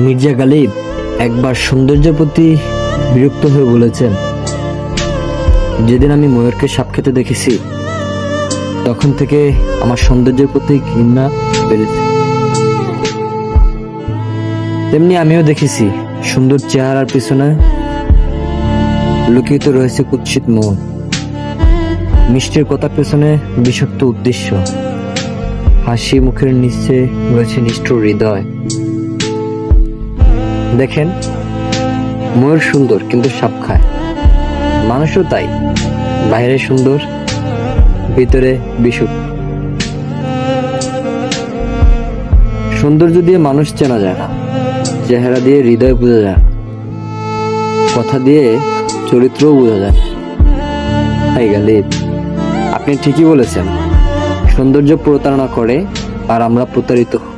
মির্জা গালিব একবার সৌন্দর্যের প্রতি বিরক্ত হয়ে বলেছেন, যেদিন আমি ময়ূরকে সাপ খেতে দেখেছি তখন থেকে আমার সৌন্দর্যের প্রতি ঘৃণা বেড়েছে। তেমনি আমিও দেখেছি সুন্দর চেহারার পিছনে লুকিত রয়েছে কুৎসিত মন, মিষ্টির কথার পেছনে বিষাক্ত উদ্দেশ্য, হাসি মুখের নিচে রয়েছে নিষ্ঠুর হৃদয়। দেখেন, ময়ূর সুন্দর কিন্তু সাপ খায়, মানুষও তাই, বাইরে সুন্দর ভিতরে বিষুক্ত। সৌন্দর্য দিয়ে মানুষ চেনা যায় না, চেহারা দিয়ে হৃদয় বোঝা যায় না, কথা দিয়ে চরিত্রও বোঝা যায়। হাই গালিব, আপনি ঠিকই বলেছেন, সৌন্দর্য প্রতারণা করে আর আমরা প্রতারিত হই।